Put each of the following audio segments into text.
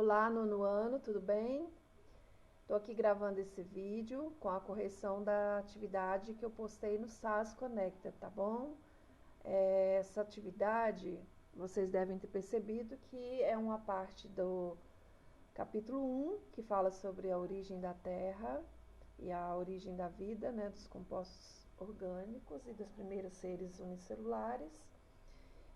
Olá, nono ano, tudo bem? Estou aqui gravando esse vídeo com a correção da atividade que eu postei no SAS Conecta, tá bom? Essa atividade, vocês devem ter percebido que é uma parte do capítulo 1, que fala sobre a origem da Terra e a origem da vida, né, dos compostos orgânicos e dos primeiros seres unicelulares.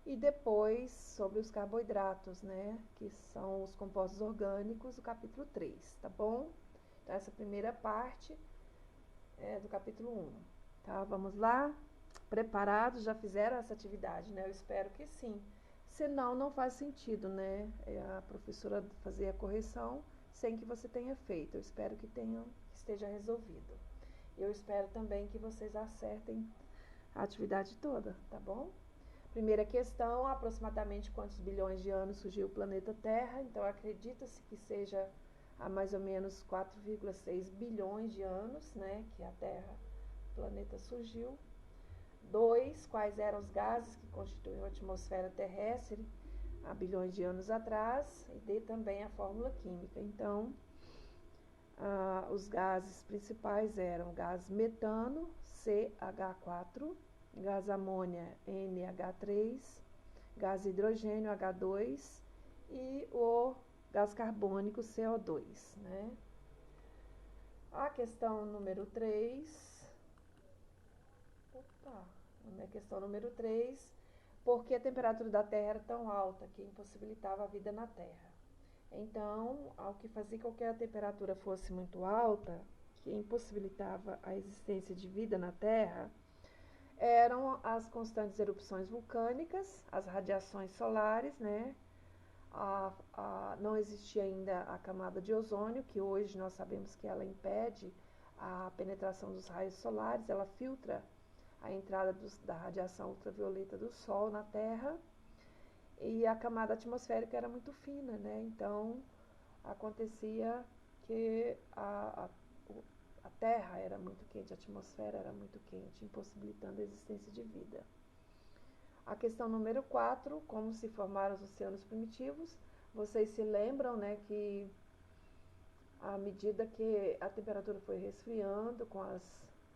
E depois sobre os carboidratos, né, que são os compostos orgânicos, o capítulo 3, tá bom? Então, essa primeira parte é do capítulo 1, tá? Vamos lá? Preparados? Já fizeram essa atividade, né? Eu espero que sim. Senão, não faz sentido, né? A professora fazer a correção sem que você tenha feito. Eu espero que esteja resolvido. Eu espero também que vocês acertem a atividade toda, tá bom? Primeira questão, aproximadamente quantos bilhões de anos surgiu o planeta Terra? Então, acredita-se que seja há mais ou menos 4,6 bilhões de anos, né, que a Terra, o planeta surgiu. 2, quais eram os gases que constituem a atmosfera terrestre há bilhões de anos atrás? E D, também a fórmula química. Então, os gases principais eram o gás metano, CH4, gás amônia, NH3, gás hidrogênio, H2 e o gás carbônico, CO2, né? A questão número 3, a questão número 3, por que a temperatura da Terra era tão alta que impossibilitava a vida na Terra? Então, ao que fazia com que a temperatura fosse muito alta, que impossibilitava a existência de vida na Terra, eram as constantes erupções vulcânicas, as radiações solares, né? Não existia ainda a camada de ozônio, que hoje nós sabemos que ela impede a penetração dos raios solares, ela filtra a entrada da radiação ultravioleta do Sol na Terra, e a camada atmosférica era muito fina, né? Então, acontecia que a Terra era muito quente, a atmosfera era muito quente, impossibilitando a existência de vida. A questão número 4, como se formaram os oceanos primitivos? Vocês se lembram, né, que à medida que a temperatura foi resfriando, com as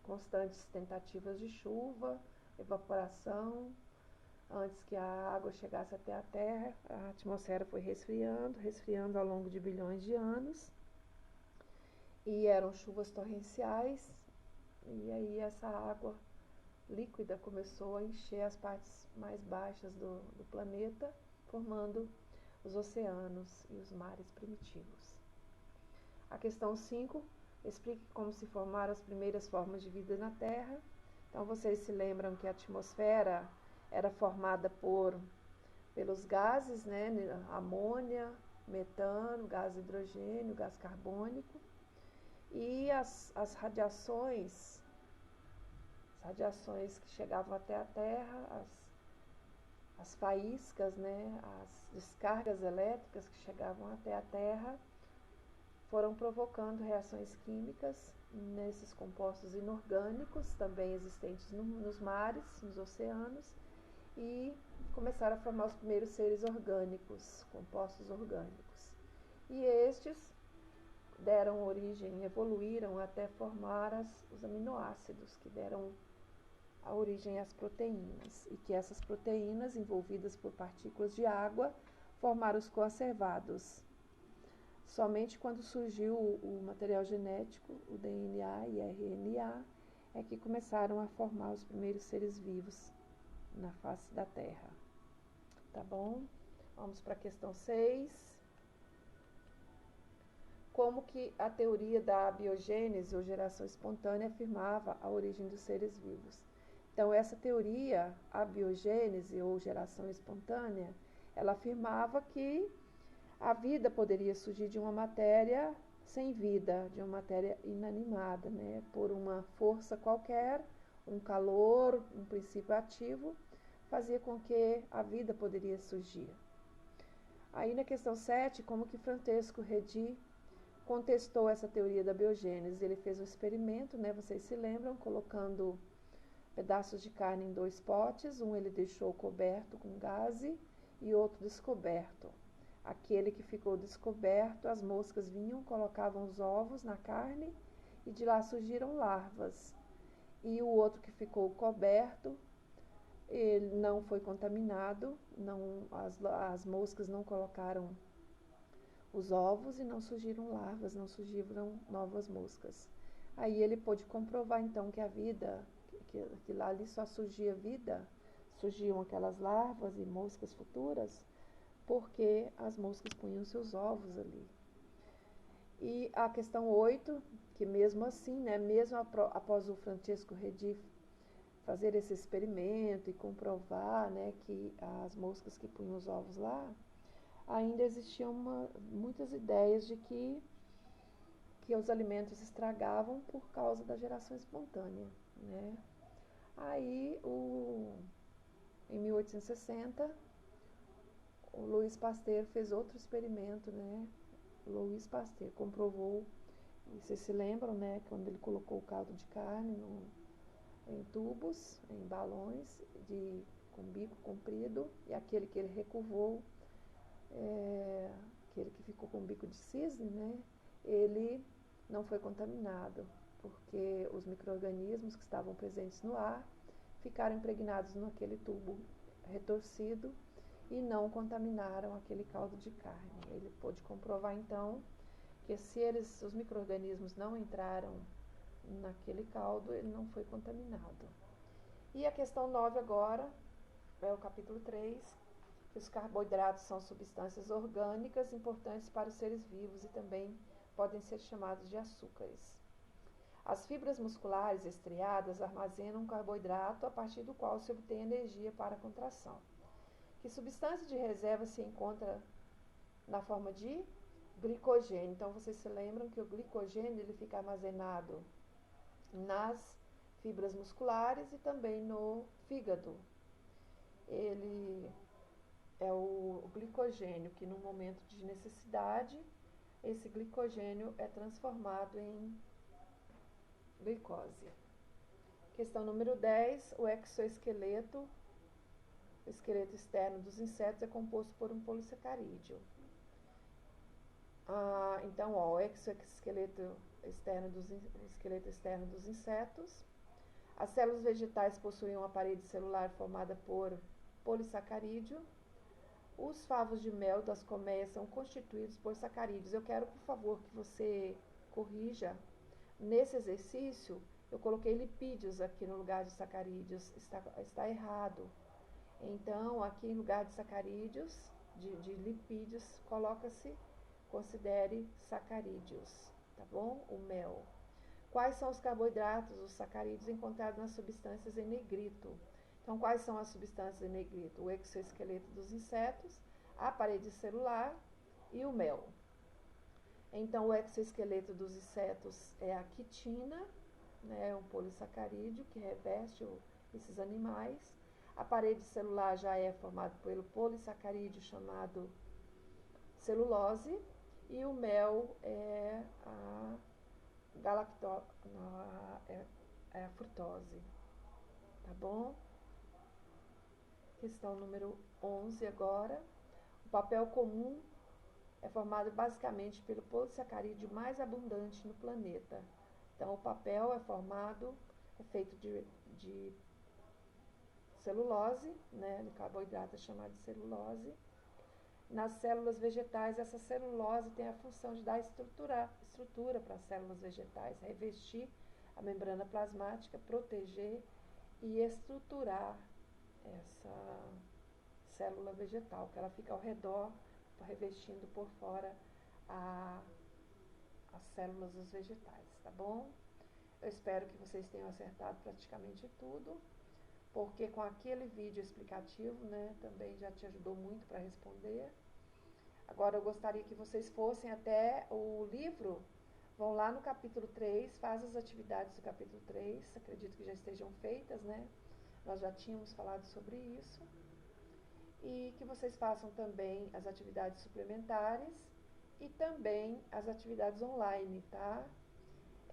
constantes tentativas de chuva, evaporação, antes que a água chegasse até a Terra, a atmosfera foi resfriando ao longo de bilhões de anos. E eram chuvas torrenciais, e aí essa água líquida começou a encher as partes mais baixas do planeta, formando os oceanos e os mares primitivos. A questão 5, explique como se formaram as primeiras formas de vida na Terra. Então, vocês se lembram que a atmosfera era formada pelos gases, né, amônia, metano, gás hidrogênio, gás carbônico, e as radiações que chegavam até a Terra, as faíscas, né, as descargas elétricas que chegavam até a Terra, foram provocando reações químicas nesses compostos inorgânicos, também existentes nos mares, nos oceanos, e começaram a formar os primeiros seres orgânicos, compostos orgânicos. E estes deram origem, evoluíram até formar os aminoácidos, que deram a origem às proteínas, e que essas proteínas, envolvidas por partículas de água, formaram os coacervados. Somente quando surgiu o material genético, o DNA e RNA, é que começaram a formar os primeiros seres vivos na face da Terra. Tá bom? Vamos para a questão 6. Como que a teoria da abiogênese ou geração espontânea afirmava a origem dos seres vivos? Então, essa teoria, a abiogênese ou geração espontânea, ela afirmava que a vida poderia surgir de uma matéria sem vida, de uma matéria inanimada, né? Por uma força qualquer, um calor, um princípio ativo, fazia com que a vida poderia surgir. Aí na questão 7, como que Francesco Redi contestou essa teoria da biogênese? Ele fez um experimento, né? Vocês se lembram, colocando pedaços de carne em 2 potes, um ele deixou coberto com gaze e outro descoberto. aquele que ficou descoberto, as moscas vinham, colocavam os ovos na carne e de lá surgiram larvas. E o outro que ficou coberto, ele não foi contaminado, as moscas não colocaram os ovos e não surgiram larvas, não surgiram novas moscas. Aí ele pôde comprovar então que a vida, que lá ali só surgia vida, surgiam aquelas larvas e moscas futuras, porque as moscas punham seus ovos ali. E a questão 8, que mesmo assim, né, mesmo após o Francesco Redi fazer esse experimento e comprovar, né, que as moscas que punham os ovos lá, ainda existiam muitas ideias de que os alimentos estragavam por causa da geração espontânea, né? Aí, em 1860, o Louis Pasteur fez outro experimento, né? O Louis Pasteur comprovou, e vocês se lembram, né, quando ele colocou o caldo de carne em tubos, em balões com bico comprido, e aquele que ele recurvou, aquele que ficou com bico de cisne, né, ele não foi contaminado, porque os micro-organismos que estavam presentes no ar ficaram impregnados naquele tubo retorcido e não contaminaram aquele caldo de carne. Ele pôde comprovar então que se os micro-organismos não entraram naquele caldo, ele não foi contaminado. E a questão 9 agora, é o capítulo 3, que os carboidratos são substâncias orgânicas importantes para os seres vivos e também podem ser chamados de açúcares. As fibras musculares estriadas armazenam um carboidrato a partir do qual se obtém energia para a contração. Que substância de reserva se encontra na forma de glicogênio? Então, vocês se lembram que o glicogênio ele fica armazenado nas fibras musculares e também no fígado. Ele é o glicogênio que no momento de necessidade, esse glicogênio é transformado em glicose. Questão número 10, o exoesqueleto, o esqueleto externo dos insetos é composto por um polissacarídeo. Então, o exoesqueleto externo dos insetos. As células vegetais possuem uma parede celular formada por polissacarídeo. Os favos de mel das colmeias são constituídos por sacarídeos. Eu quero, por favor, que você corrija. Nesse exercício, eu coloquei lipídios aqui no lugar de sacarídeos. Está errado. Então, aqui em lugar de sacarídeos, de lipídios, considere sacarídeos, tá bom? O mel. Quais são os carboidratos, os sacarídeos encontrados nas substâncias em negrito? Então, quais são as substâncias em negrito? O exoesqueleto dos insetos, a parede celular e o mel. Então, o exoesqueleto dos insetos é a quitina, né, um polissacarídeo que reveste esses animais. A parede celular já é formada pelo polissacarídeo chamado celulose e o mel é a frutose, tá bom? Questão número 11 agora. O papel comum é formado basicamente pelo polissacarídeo mais abundante no planeta. Então, o papel é feito de celulose, né? O carboidrato é chamado de celulose. Nas células vegetais, essa celulose tem a função de dar estrutura para as células vegetais, revestir a membrana plasmática, proteger e estruturar essa célula vegetal, que ela fica ao redor, revestindo por fora as células dos vegetais, tá bom? Eu espero que vocês tenham acertado praticamente tudo, porque com aquele vídeo explicativo, né, também já te ajudou muito para responder. Agora eu gostaria que vocês fossem até o livro, vão lá no capítulo 3, faz as atividades do capítulo 3, acredito que já estejam feitas, né? Nós já tínhamos falado sobre isso. E que vocês façam também as atividades suplementares e também as atividades online, tá?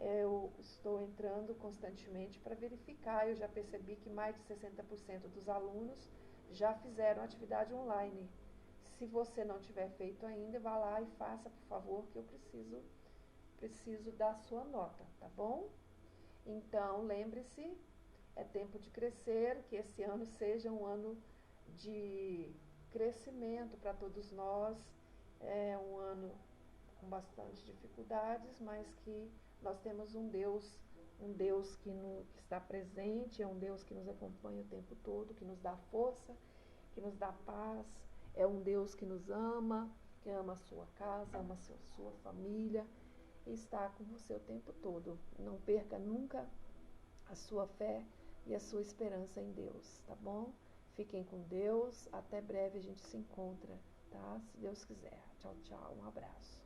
Eu estou entrando constantemente para verificar, eu já percebi que mais de 60% dos alunos já fizeram atividade online. se você não tiver feito ainda, vá lá e faça, por favor, que eu preciso da sua nota, tá bom? Então, lembre-se, é tempo de crescer, que esse ano seja um ano de crescimento para todos nós. É um ano com bastante dificuldades, mas que nós temos um Deus que está presente, é um Deus que nos acompanha o tempo todo, que nos dá força, que nos dá paz, é um Deus que nos ama, que ama a sua casa, ama a sua família e está com você o tempo todo. Não perca nunca a sua fé e a sua esperança em Deus, tá bom? Fiquem com Deus, até breve a gente se encontra, tá? Se Deus quiser. Tchau, tchau, um abraço.